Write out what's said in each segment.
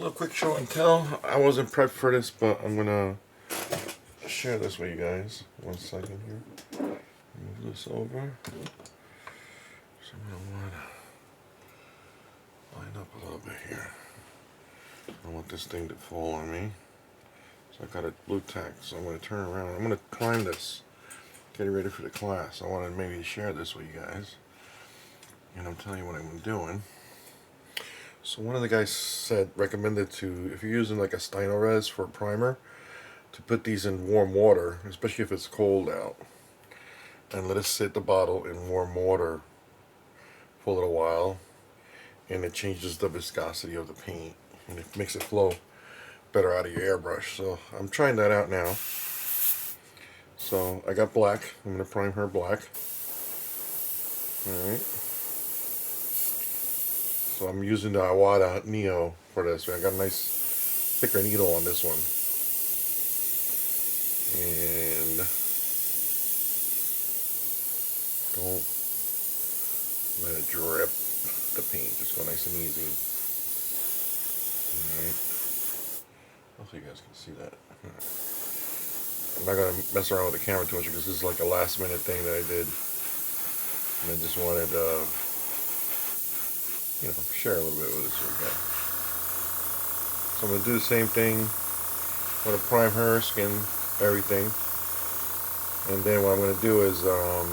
little quick show and tell. I wasn't prepped for this, but I'm gonna share this with you guys. 1 second here. Move this over. So I'm gonna want to line up a little bit here. I want this thing to fall on me. So I got a blue tack. So I'm gonna turn around. I'm gonna prime this. Get it ready for the class. I wanted maybe share this with you guys. And I'm telling you what I'm doing. So one of the guys recommended to, if you're using like a Stynylrez for a primer, to put these in warm water, especially if it's cold out, and let it sit the bottle in warm water for a little while, and it changes the viscosity of the paint, and it makes it flow better out of your airbrush. So I'm trying that out now. So I got black. I'm going to prime her black. Alright. So I'm using the Iwata Neo for this. I got a nice thicker needle on this one. And don't let it drip the paint. Just go nice and easy. Alright. Hopefully you guys can see that. Right. I'm not going to mess around with the camera too much because this is like a last minute thing that I did. And I just wanted you know, share a little bit with this guy. So I'm going to do the same thing. I'm going to prime her, skin everything. And then what I'm going to do is, I'm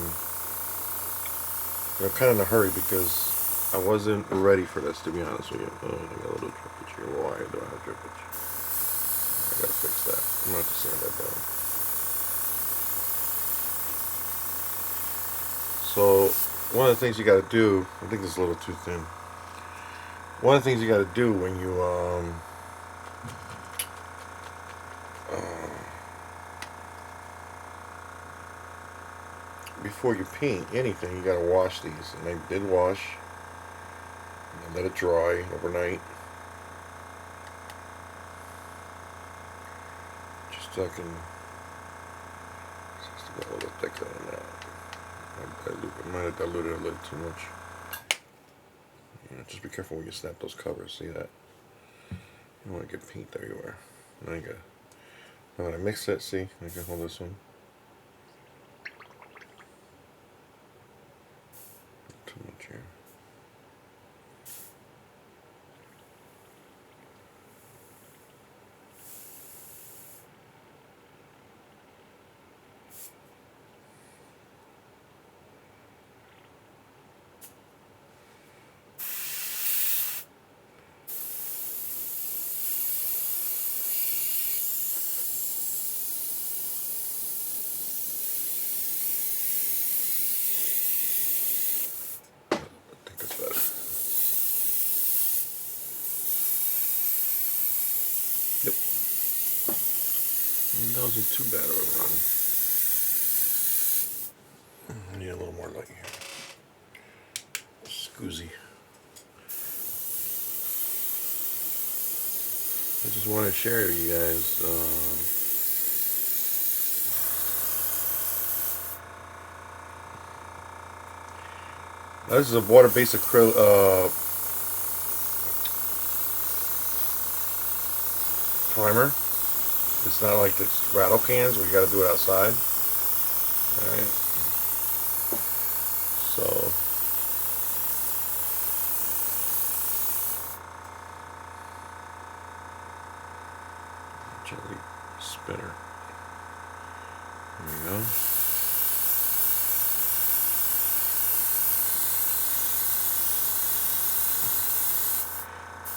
kind of in a hurry because I wasn't ready for this, to be honest with you. Oh, I got a little drippage here. Why do I have drippage? I got to fix that. I'm going to have to sand that down. So one of the things you got to do, I think this is a little too thin. One of the things you got to do when you before you paint anything, you got to wash these. And I did wash. And let it dry overnight. Just so I can. Just a little thicker than that. I might have diluted a little too much. Yeah, just be careful when you snap those covers. See that? You don't want to get paint everywhere. Now you got. Now when I mix it, see, I can hold this one. Too much here. Yep. And that wasn't too bad of a run. I need a little more light here. Scoozy. I just want to share with you guys. This is a water-based acrylic primer. It's not like the rattle cans where you got to do it outside. Alright. So gently spinner. There you go.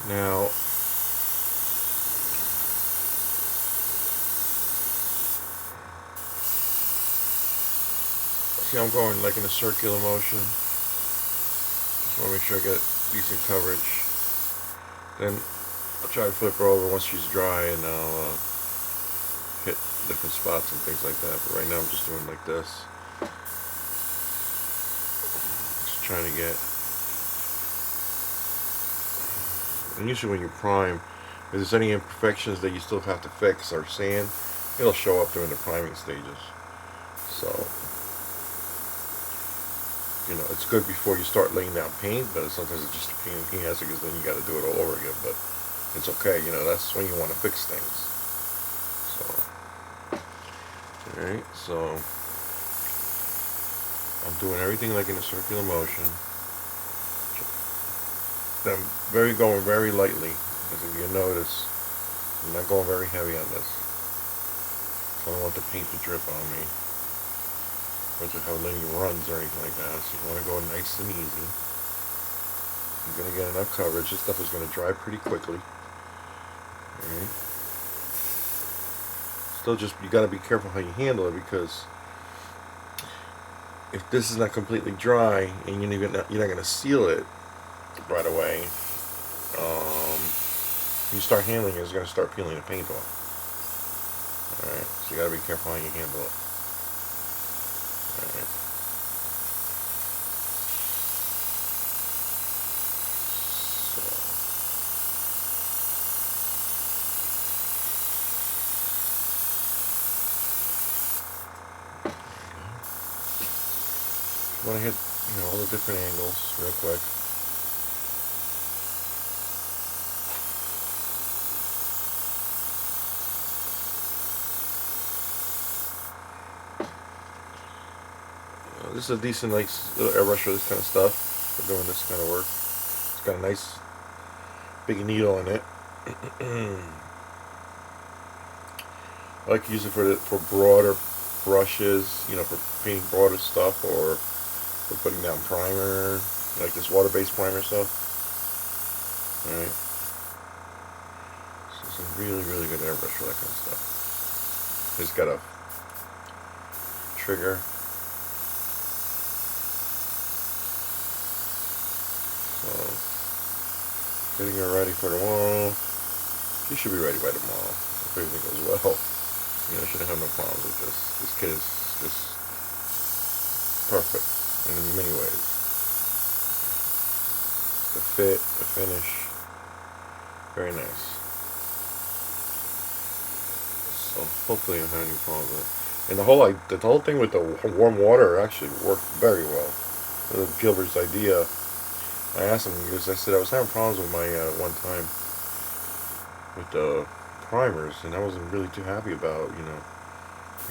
Now, see, I'm going like in a circular motion. Just want to make sure I get decent coverage. Then I'll try to flip her over once she's dry, and I'll hit different spots and things like that. But right now I'm just doing like this. Just trying to get. And usually when you prime, if there's any imperfections that you still have to fix or sand, it'll show up during the priming stages. So, you know, it's good before you start laying down paint, but sometimes it's just a pain in the ass because then you got to do it all over again. But it's okay. You know, that's when you want to fix things. So, alright, so I'm doing everything like in a circular motion. I'm going very lightly, as if you notice, I'm not going very heavy on this. So I don't want the paint to drip on me, or to have any runs or anything like that. So you want to go nice and easy. You're going to get enough coverage. This stuff is going to dry pretty quickly. Alright. Still, just you got to be careful how you handle it, because if this is not completely dry and you're not going to seal it right away, you start handling it, it's going to start peeling the paint off. Alright, so you got to be careful how you handle it. Alright. So, want to hit, all the different angles real quick. This is a decent, nice little airbrush for this kind of stuff, for doing this kind of work. It's got a nice big needle in it. I like to use it for broader brushes, for painting broader stuff, or for putting down primer, like this water-based primer stuff. Alright. So it's a really, really good airbrush for that kind of stuff. It's got a trigger. So, getting her ready for tomorrow. She should be ready by tomorrow, if everything goes well. Shouldn't have no problems with this. This kit is just perfect in many ways. The fit, the finish, very nice. So hopefully I don't have any problems with it. And the whole thing with the warm water actually worked very well. Gilbert's idea. I asked him, because I said I was having problems with my one time with the primers, and I wasn't really too happy about, I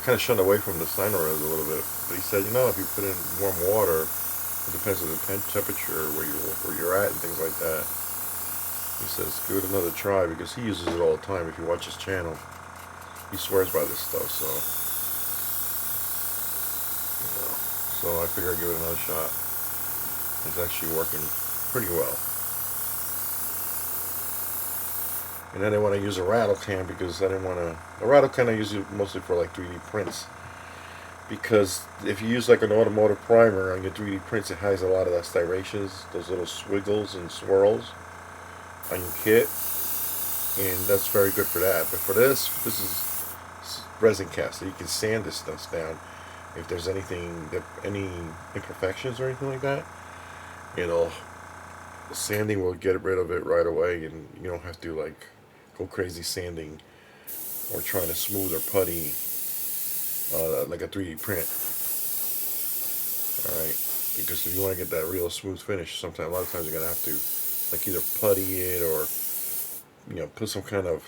kind of shunned away from the Steiner a little bit. But he said, if you put in warm water, it depends on the temperature where you're at and things like that. He says, give it another try, because he uses it all the time. If you watch his channel, he swears by this stuff. So I figured I'd give it another shot. It's actually working pretty well. And then I want to use a rattle can, because I didn't want to. A rattle can I use it mostly for like 3D prints, because if you use like an automotive primer on your 3D prints, it has a lot of that striations, those little swiggles and swirls on your kit, and that's very good for that. But for this is resin cast, so you can sand this stuff down. If there's any imperfections or anything like that, sanding will get rid of it right away, and you don't have to like go crazy sanding or trying to smooth or putty like a 3D print. Alright, because if you want to get that real smooth finish, a lot of times you're gonna have to like either putty it or put some kind of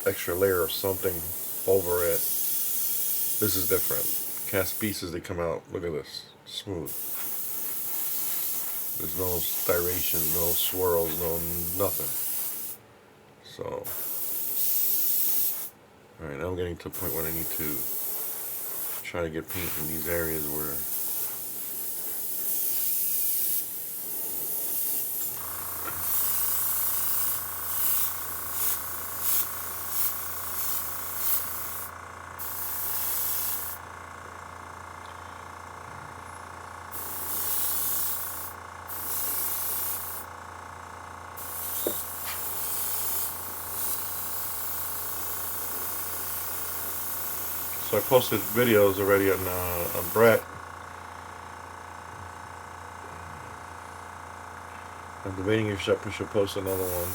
extra layer of something over it. This is different. Cast pieces, they come out, look at this, smooth. There's no striations, no swirls, no nothing. So, alright, now I'm getting to the point where I need to try to get paint in these areas where So I posted videos already on Brett. I'm debating if I should post another one.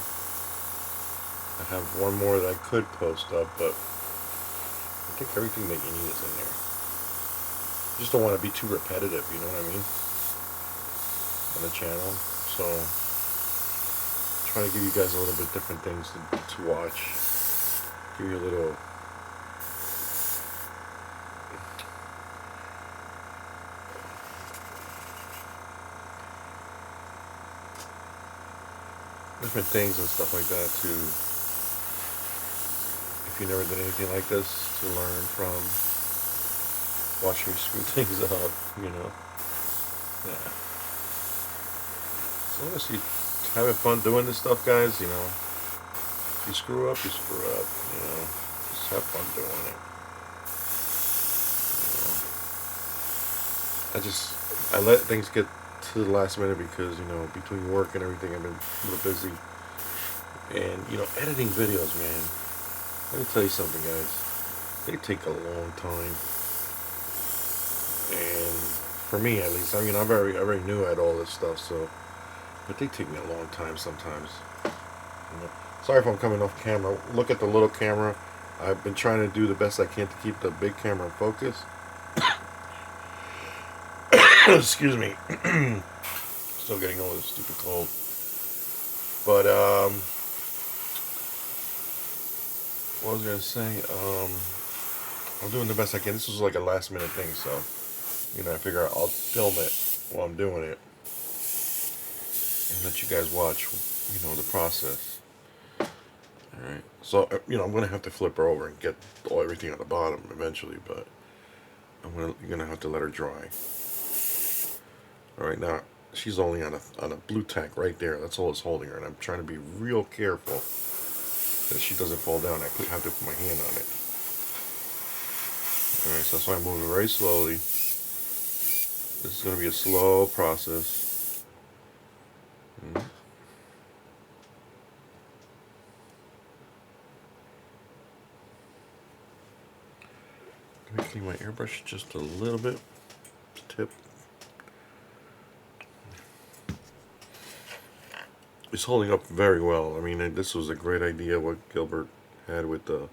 I have one more that I could post up, but I think everything that you need is in there. I just don't want to be too repetitive, you know what I mean? On the channel. So try to give you guys a little bit different things to watch. Give you a little different things and stuff like that to, if you never did anything like this, to learn from. Watch me screw things up, you know. Yeah. As long as you having fun doing this stuff, guys, you know. If you screw up, you screw up, you know. Just have fun doing it. You know. I let things get to the last minute because, you know, between work and everything, I've been a little busy. And, you know, editing videos, man. Let me tell you something, guys. They take a long time. And for me, at least, I mean, I'm very new at all this stuff, so, but they take me a long time sometimes. You know? Sorry if I'm coming off camera. Look at the little camera. I've been trying to do the best I can to keep the big camera in focus. Excuse me. Still getting over this stupid cold. But what was I gonna say? I'm doing the best I can. This was like a last minute thing, so, you know, I figure I'll film it while I'm doing it and let you guys watch, you know, the process. Alright, so, you know, I'm going to have to flip her over and get everything on the bottom eventually, but you're going to have to let her dry. Alright, now, she's only on a blue tack right there. That's all it's holding her, and I'm trying to be real careful that she doesn't fall down. I have to put my hand on it. Alright, so that's why I'm moving very slowly. This is going to be a slow process. Let me clean my airbrush just a little bit. Tip. It's holding up very well. I mean, this was a great idea what Gilbert had with the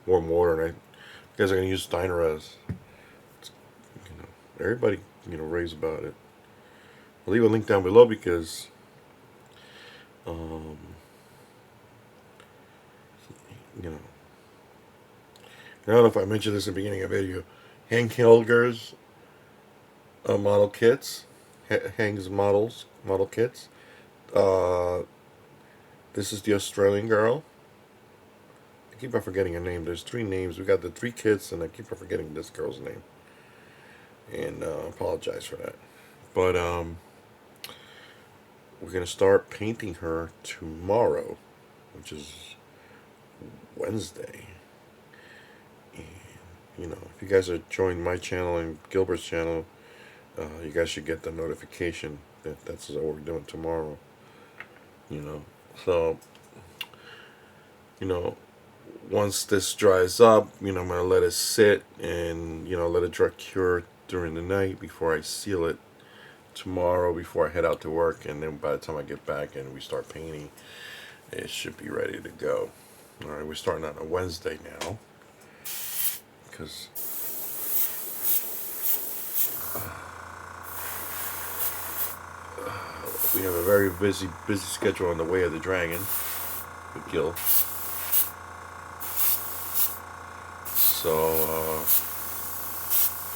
warm water, and you guys are going to use Steinrez. You know, everybody, you know, raves about it. I'll leave a link down below because you know, I don't know if I mentioned this in the beginning of the video. Hengs model kits, Hengs model kits. This is the Australian girl. I keep on forgetting her name. There's 3 names. We got the 3 kits, and I keep on forgetting this girl's name. And I apologize for that. But we're gonna start painting her tomorrow, which is Wednesday. And, you know, if you guys are joining my channel and Gilbert's channel, you guys should get the notification that that's what we're doing tomorrow. You know, so, you know, once this dries up, you know, I'm gonna let it sit and, you know, let it dry cure during the night before I seal it tomorrow before I head out to work. And then by the time I get back and we start painting, it should be ready to go. Alright, we're starting on a Wednesday now because we have a very busy schedule on the Way of the Dragon with Gil. So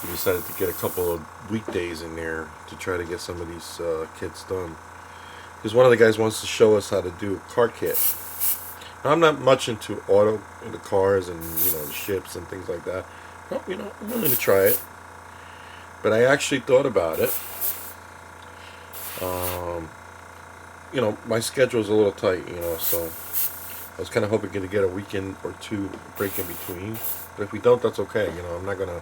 we decided to get a couple of weekdays in there to try to get some of these kits done. Because one of the guys wants to show us how to do a car kit. Now, I'm not much into the cars and, you know, the ships and things like that. Well, you know, I'm willing to try it. But I actually thought about it. You know, my schedule is a little tight, you know, so I was kind of hoping to get a weekend or 2 break in between. But if we don't, that's okay. You know, I'm not going to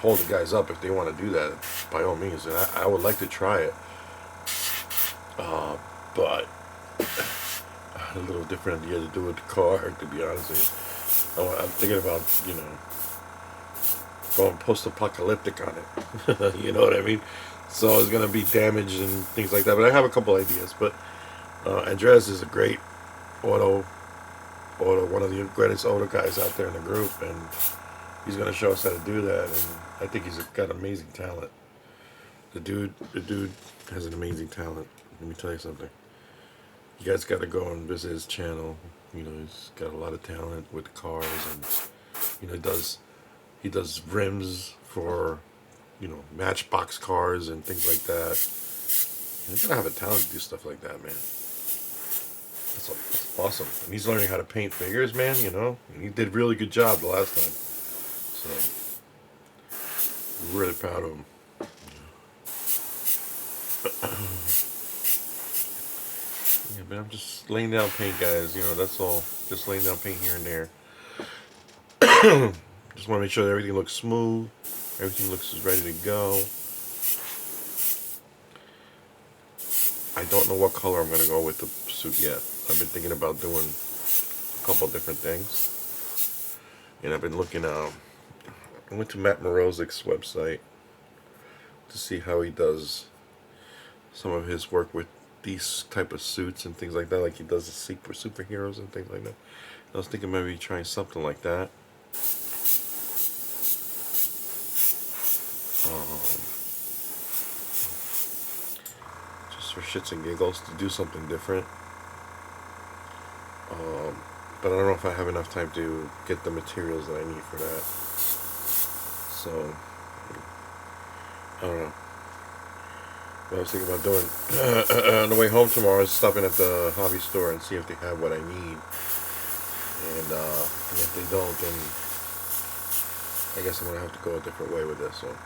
hold the guys up if they want to do that, by all means. And I would like to try it. But I had a little different idea to do with the car, to be honest with you. I'm thinking about, you know, going post-apocalyptic on it. You know what I mean? So it's going to be damaged and things like that. But I have a couple ideas. But Andres is a great one of the greatest auto guys out there in the group. And he's going to show us how to do that. And I think he's got amazing talent. The dude has an amazing talent. Let me tell you something. You guys got to go and visit his channel. You know, he's got a lot of talent with cars, and you know, he does rims for, you know, Matchbox cars and things like that. You gotta have a talent to do stuff like that, man. That's awesome. And he's learning how to paint figures, man. You know, and he did a really good job the last time. So, really proud of him. Yeah, but I'm just laying down paint, guys. You know, that's all. Just laying down paint here and there. Just want to make sure that everything looks smooth. Everything looks ready to go. I don't know what color I'm going to go with the suit yet. I've been thinking about doing a couple different things. And I've been looking, I went to Matt Morozic's website to see how he does some of his work with these type of suits and things like that. Like he does the superheroes and things like that. I was thinking maybe trying something like that. Just for shits and giggles, to do something different. But I don't know if I have enough time to get the materials that I need for that. So, I don't know. What I was thinking about doing on the way home tomorrow is stopping at the hobby store and see if they have what I need. And if they don't, then I guess I'm going to have to go a different way with this one.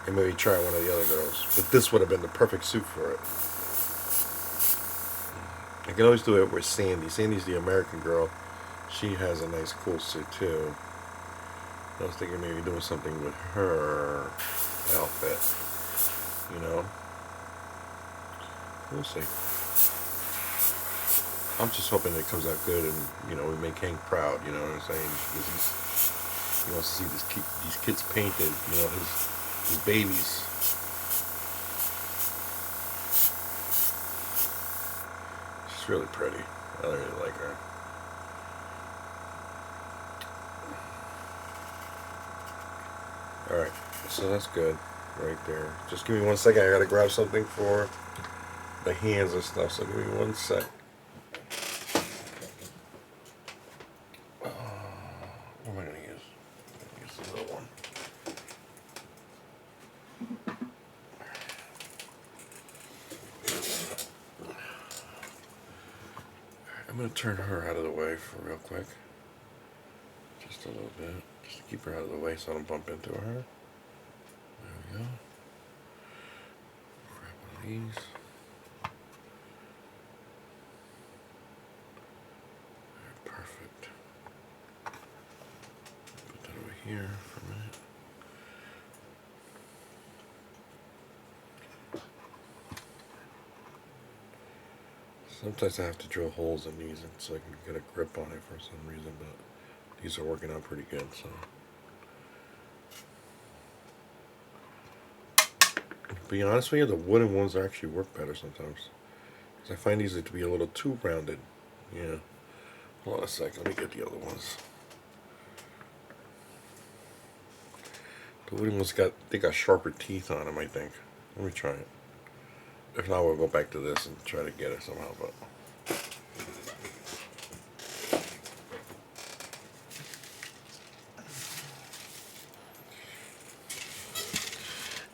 And maybe try one of the other girls. But this would have been the perfect suit for it. I can always do it with Sandy. Sandy's the American girl. She has a nice cool suit too. I was thinking maybe doing something with her outfit. You know? We'll see. I'm just hoping it comes out good and, you know, we make Hank proud, you know what I'm saying? Because he wants to see these kids painted, you know, his babies. She's really pretty. I really like her. Alright, so that's good right there. Just give me 1 second. I gotta grab something for the hands and stuff, so give me 1 sec. What am I gonna use? I'm gonna use the little one. I'm gonna turn her out of the way for real quick. Just a little bit. Just to keep her out of the way so I don't bump into her. There we go. Grab one of these. Perfect. Put that over here for a minute. Sometimes I have to drill holes in these so I can get a grip on it for some reason, but these are working out pretty good, so. To be honest with you, the wooden ones actually work better sometimes. Because I find these to be a little too rounded. Yeah. Hold on a sec, let me get the other ones. The wooden ones they got sharper teeth on them, I think. Let me try it. If not, we'll go back to this and try to get it somehow, but.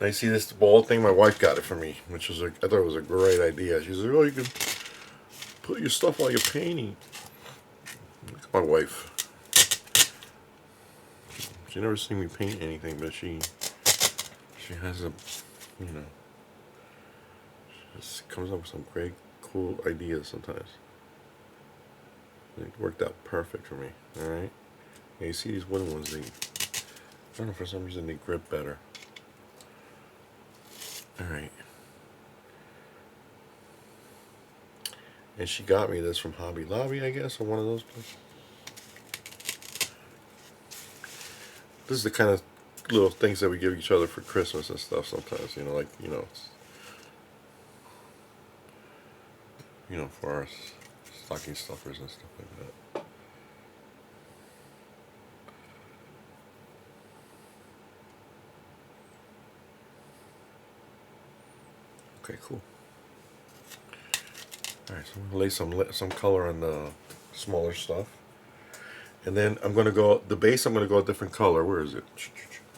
And I see this ball thing, my wife got it for me, which was I thought it was a great idea. She's like, oh, you can put your stuff while you're painting. Look at my wife. She never seen me paint anything, but she has a, you know, she just comes up with some great, cool ideas sometimes. It worked out perfect for me, alright? Yeah, you see these wooden ones, I don't know, for some reason they grip better. Alright. And she got me this from Hobby Lobby, I guess, or one of those places. This is the kind of little things that we give each other for Christmas and stuff sometimes, you know, like, for our stocking stuffers and stuff like that. Okay, cool. Alright, so I'm going to lay some color on the smaller stuff. And then I'm going to go, the base I'm going to go a different color. Where is it?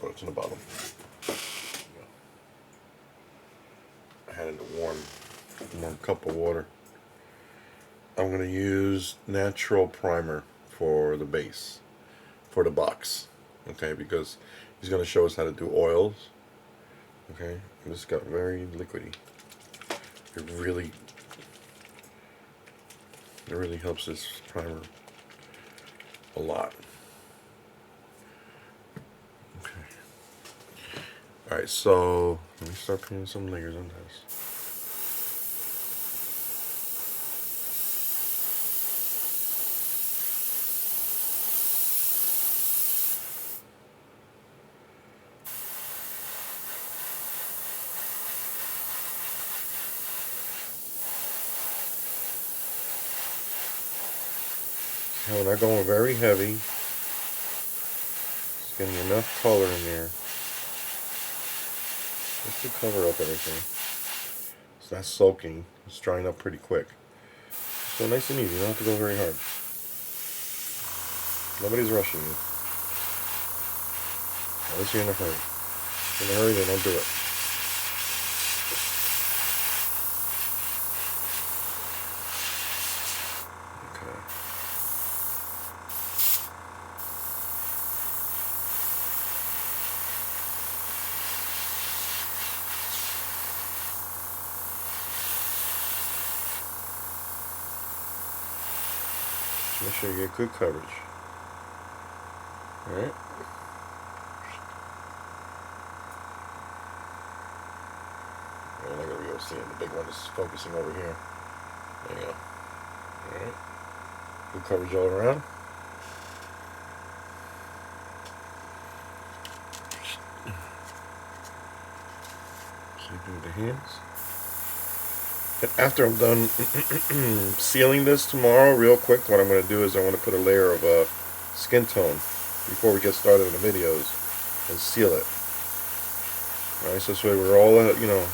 Oh, it's in the bottom. I had it in a warm cup of water. I'm going to use natural primer for the base, for the box. Okay, because he's going to show us how to do oils. Okay, and this got very liquidy. It really helps this primer a lot. Okay. Alright, so let me start putting some layers on this. Now we're not going very heavy. Just getting enough color in there just to cover up everything. It's not soaking. It's drying up pretty quick. So nice and easy. You don't have to go very hard. Nobody's rushing you. Unless you're in a hurry. If you're in a hurry, then don't do it. Make sure you get good coverage. Alright. I'm not going to be able to see it. The big one is focusing over here. There you go. Alright. Good coverage all around. So you do the hands. And after I'm done sealing this tomorrow, real quick, what I'm going to do is I want to put a layer of skin tone before we get started in the videos and seal it. Alright, so this way we're all, you know,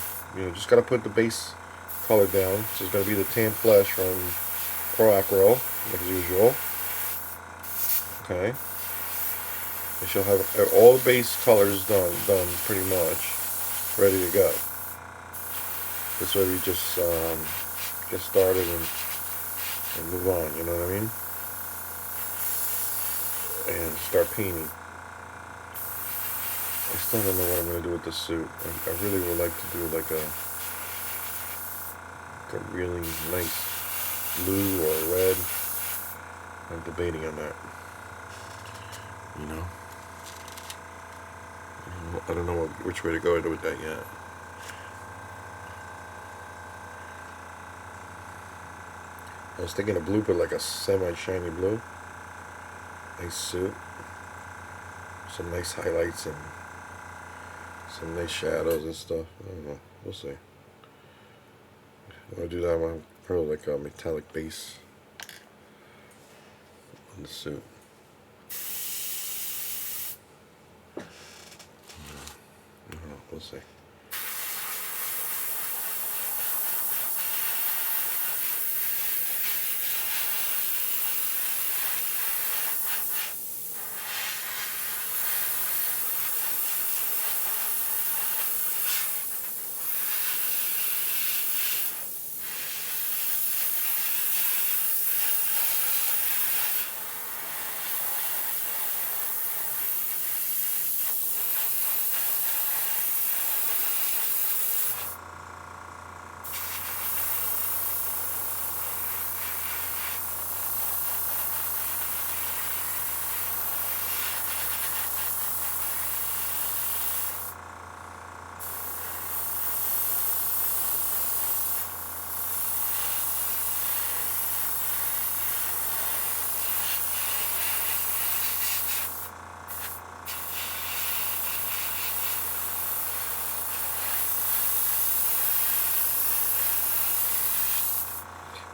just got to put the base color down. So it's going to be the tan flesh from Pro Acro, as usual. Okay. And she'll have all the base colors done pretty much, ready to go. This way we just get started and move on, you know what I mean? And start painting. I still don't know what I'm going to do with the suit. I really would like to do like a really nice blue or red. I'm debating on that. You know? I don't know which way to go with that yet. I was thinking a blue, but like a semi-shiny blue. Nice suit. Some nice highlights and some nice shadows and stuff. I don't know. We'll see. When I do that, I'm going to put like a metallic base on the suit. We'll see.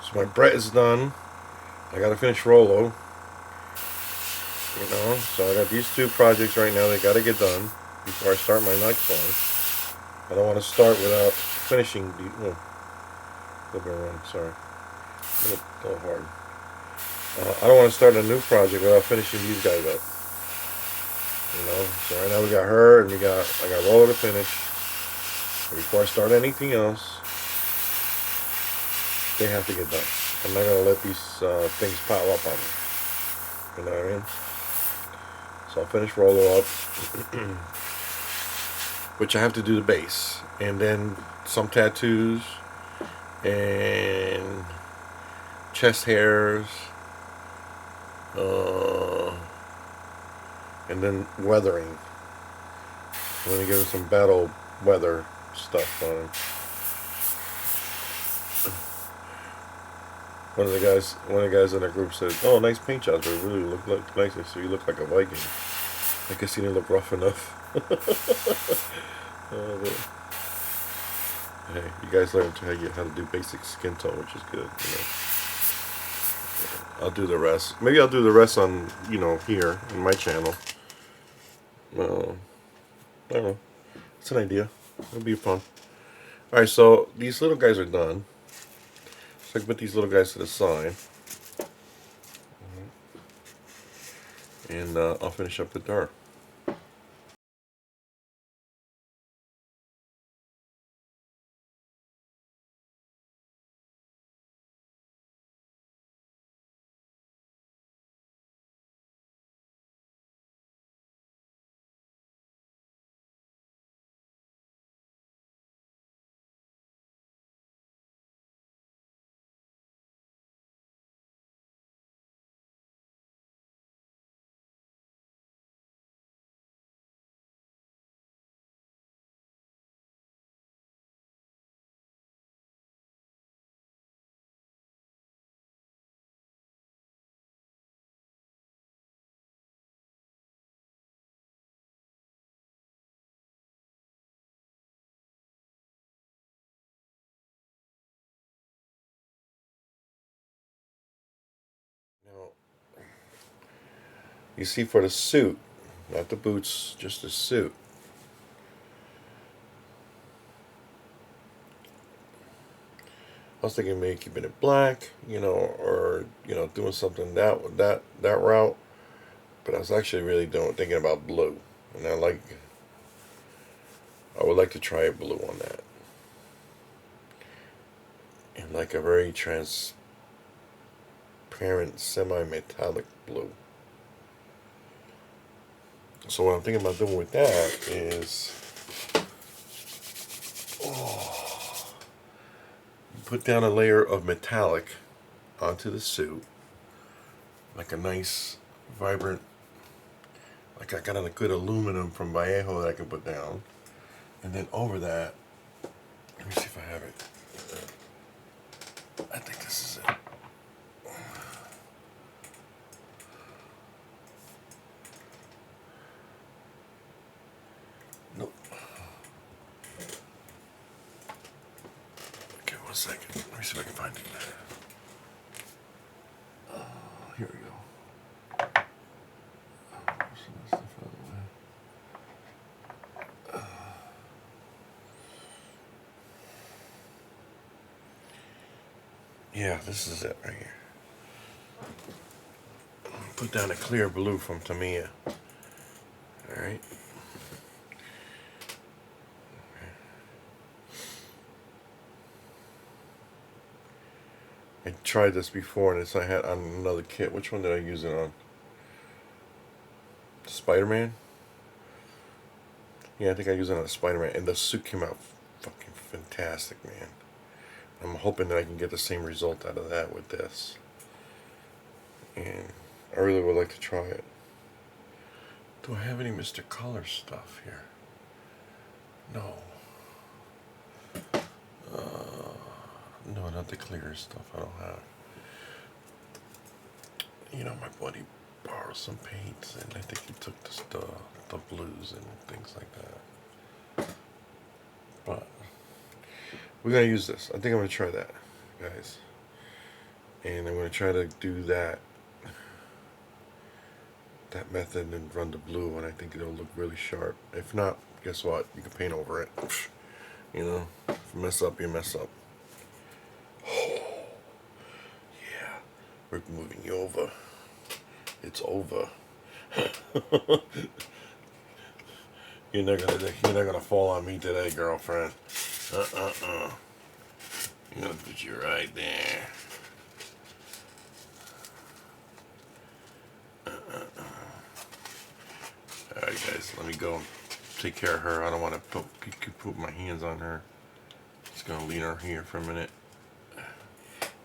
So my Brett is done. I gotta finish Rolo. You know, so I got these two projects right now. They gotta get done before I start my next one. I don't want to start without finishing the. Oh, a little bit wrong. Sorry. Go hard. I don't want to start a new project without finishing these guys up. You know, so right now we got her, and I got roller to finish. And before I start anything else, they have to get done. I'm not gonna let these things pile up on me. You know what I mean? So I'll finish roller up, which I have to do the base, and then some tattoos, and chest hairs, and then weathering. I'm gonna give him some battle weather stuff on him. One of the guys in the group said, "Oh, nice paint jobs, but it really look nice. So you look like a Viking." I guess he didn't look rough enough. But, hey, you guys learned how to do basic skin tone, which is good. You know, I'll do the rest. Maybe I'll do the rest on here on my channel. I don't know. It's an idea. It'll be fun. All right, so these little guys are done. So I can put these little guys to the side. And I'll finish up the door. Now, you see, for the suit, not the boots, just the suit. I was thinking maybe keeping it black, or doing something that route. But I was actually really thinking about blue, and I would like to try a blue on that, and like a very transparent, semi-metallic blue. So what I'm thinking about doing with that is put down a layer of metallic onto the suit, like a nice, vibrant, like I got a good aluminum from Vallejo that I can put down, and then over that, let me see if I have it. I think this is it. Nope. Okay, 1 second. Let me see if I can find it. Here we go. Yeah, this is it right here. Put down a clear blue from Tamiya. Alright. I tried this before, and I had on another kit. Which one did I use it on? Spider-Man? Yeah, I think I used it on Spider-Man, and the suit came out fucking fantastic, man. I'm hoping that I can get the same result out of that with this. And I really would like to try it. Do I have any Mr. Color stuff here? No. No, not the clear stuff. I don't have. My buddy borrowed some paints, and I think he took the blues and things like that. But we're gonna use this. I think I'm gonna try that, guys. And I'm gonna try to do that method and run the blue, and I think it'll look really sharp. If not, guess what? You can paint over it. If you mess up, you mess up. We're moving you over. It's over. You're not gonna fall on me today, girlfriend. I'm gonna put you right there. Alright guys, let me go take care of her. I don't want to put my hands on her. Just gonna lean her here for a minute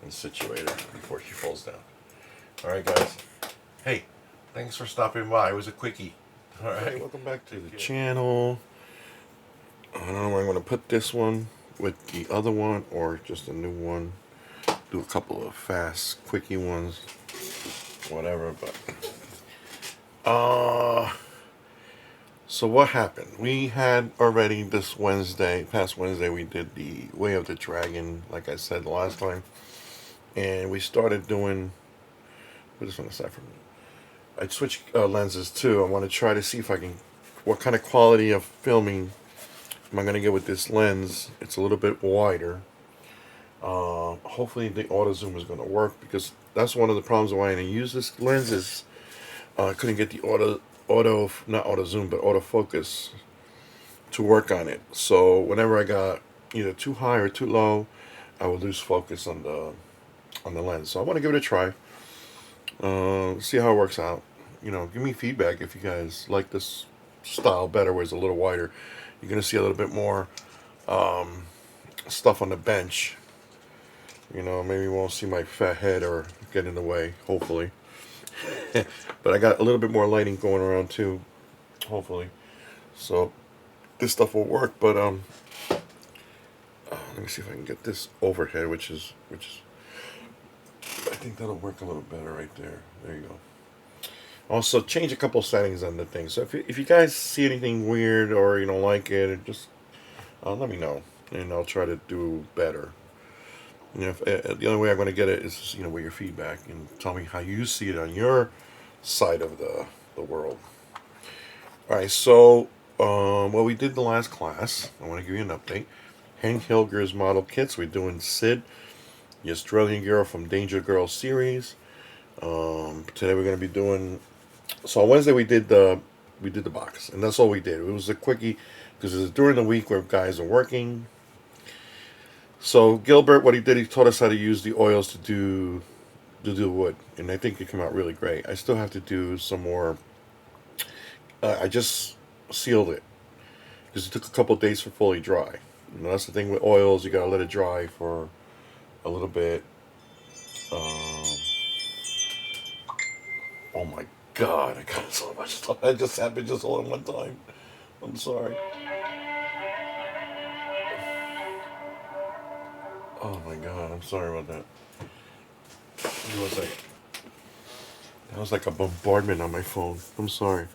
and situate her before she falls down. Alright guys. Hey, thanks for stopping by. It was a quickie. Alright, welcome back to the channel. I don't know where I'm gonna put this one with the other one or just a new one. Do a couple of fast quickie ones. Whatever, but so what happened? We had already this past Wednesday, we did the Way of the Dragon, like I said the last time. And we started doing, put this one aside from me. I switched lenses too. I want to try to see if I can, what kind of quality of filming am I going to get with this lens. It's a little bit wider. Hopefully the auto zoom is going to work, because that's one of the problems why I didn't use this lens is I couldn't get the not auto zoom, but autofocus to work on it. So whenever I got either too high or too low, I would lose focus on the lens. So I want to give it a try. See how it works out. Give me feedback if you guys like this style better, where it's a little wider. You're gonna see a little bit more stuff on the bench. Maybe you won't see my fat head or get in the way, hopefully. But I got a little bit more lighting going around too, hopefully. So this stuff will work. But let me see if I can get this overhead, which is I think that'll work a little better right there. There you go. Also, change a couple settings on the thing. So if you guys see anything weird or you don't like it, just let me know, and I'll try to do better. The only way I'm going to get it is with your feedback, and tell me how you see it on your side of the world. All right, so what we did the last class, I want to give you an update. Hengs model kits. We're doing Sid, the Australian girl from Danger Girl series. Today we're going to be doing. So on Wednesday we did the box, and that's all we did. It was a quickie because it was during the week where guys are working. So Gilbert, what he did, he taught us how to use the oils to do wood, and I think it came out really great. I still have to do some more. I just sealed it because it took a couple of days for fully dry. That's the thing with oils; you gotta let it dry for a little bit. Oh my God! I got so much stuff. That just happened just all at one time. I'm sorry. Oh my God! I'm sorry about that. That was like a bombardment on my phone. I'm sorry.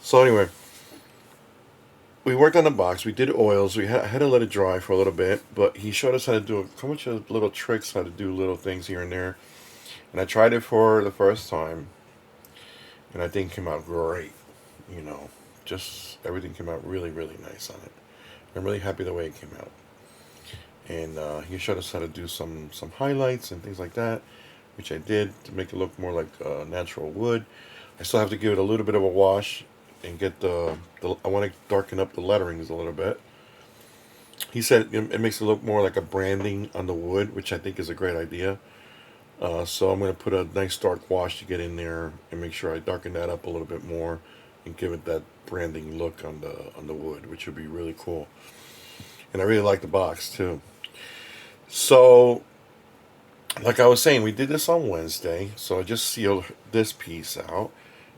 So anyway, we worked on the box. We did oils. I had to let it dry for a little bit, but he showed us how to do a bunch of little tricks, how to do little things here and there. And I tried it for the first time, and I think it came out great. Just everything came out really, really nice on it. I'm really happy the way it came out. And he showed us how to do some highlights and things like that, which I did to make it look more like natural wood. I still have to give it a little bit of a wash and get I want to darken up the letterings a little bit. He said it makes it look more like a branding on the wood, which I think is a great idea. So I'm going to put a nice dark wash to get in there and make sure I darken that up a little bit more and give it that branding look on the wood, which would be really cool. And I really like the box too. So, like I was saying, we did this on Wednesday. So I just sealed this piece out,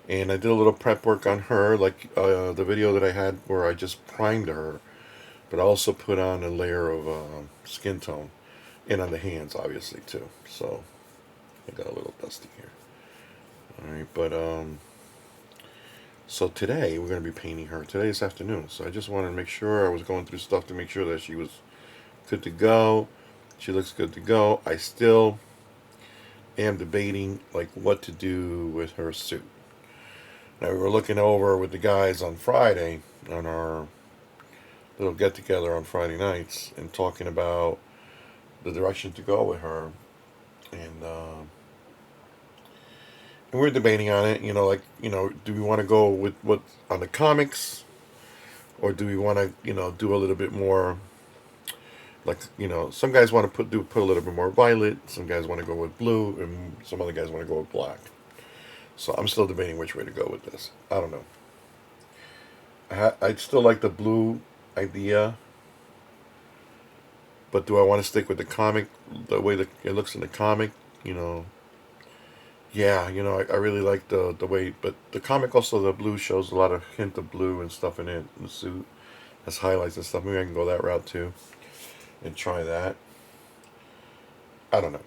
and I did a little prep work on her, like the video that I had where I just primed her, but I also put on a layer of skin tone, and on the hands obviously too. So I got a little dusty here. All right, but so today we're going to be painting her this afternoon. So I just wanted to make sure I was going through stuff to make sure that she was good to go. She looks good to go. I still am debating like what to do with her suit. Now we were looking over with the guys on Friday on our little get together on Friday nights and talking about the direction to go with her. And And we're debating on it, you know, like, you know, do we want to go with what on the comics, or do we want to, you know, do a little bit more, like, you know, some guys want to put a little bit more violet, some guys want to go with blue, and some other guys want to go with black. So I'm still debating which way to go with this. I don't know. I'd still like the blue idea, but do I want to stick with the comic, the way that it looks in the comic? You know, yeah, you know, I really like the way, but the comic also, the blue shows a lot of hint of blue and stuff in it, in the suit, has highlights and stuff. Maybe I can go that route too and try that. I don't know.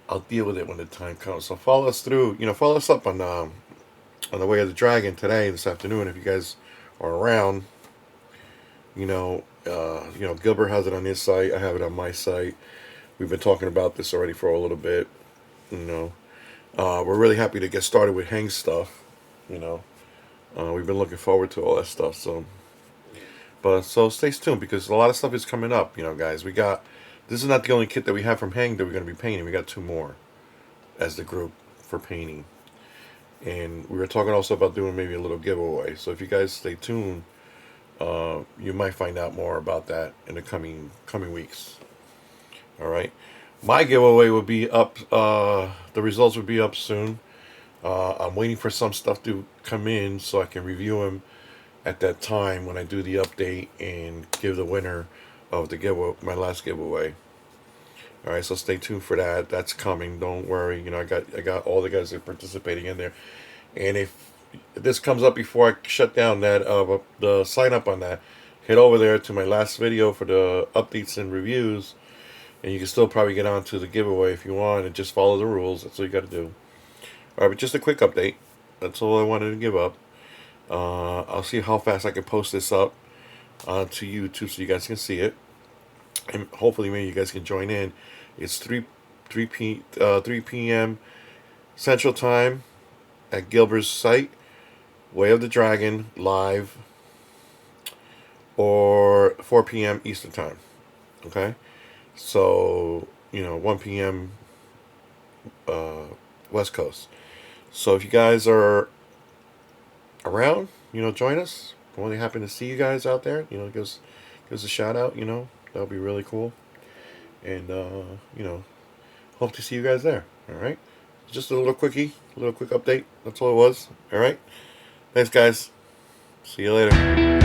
I'll deal with it when the time comes. So follow us through, you know, follow us up on the Way of the Dragon today, this afternoon, if you guys are around. You know, Gilbert has it on his site. I have it on my site. We've been talking about this already for a little bit. You know, we're really happy to get started with Hengs stuff. You know, we've been looking forward to all that stuff. So stay tuned, because a lot of stuff is coming up. You know, guys, this is not the only kit that we have from Hang that we're going to be painting. We got 2 more as the group for painting, and we were talking also about doing maybe a little giveaway. So if you guys stay tuned, you might find out more about that in the coming weeks. All right, my giveaway will be up. The results will be up soon. I'm waiting for some stuff to come in so I can review them at that time when I do the update and give the winner of the giveaway, my last giveaway. All right, so stay tuned for that. That's coming. Don't worry. You know, I got all the guys that are participating in there, and if this comes up before I shut down that the sign up on that, head over there to my last video for the updates and reviews, and you can still probably get on to the giveaway if you want, and just follow the rules. That's all you got to do. All right, but just a quick update. That's all I wanted to give up. I'll see how fast I can post this up to YouTube so you guys can see it, and hopefully maybe you guys can join in. It's 3 p.m. Central Time at Gilbert's site, Way of the Dragon live, or 4 p.m. Eastern Time. Okay, so you know, 1 p.m. West Coast. So if you guys are around, you know, join us. I'm really happy to see you guys out there. You know, give us a shout out. You know, that'll be really cool. And you know, hope to see you guys there. All right, just a little quick update. That's all it was. All right, thanks guys. See you later.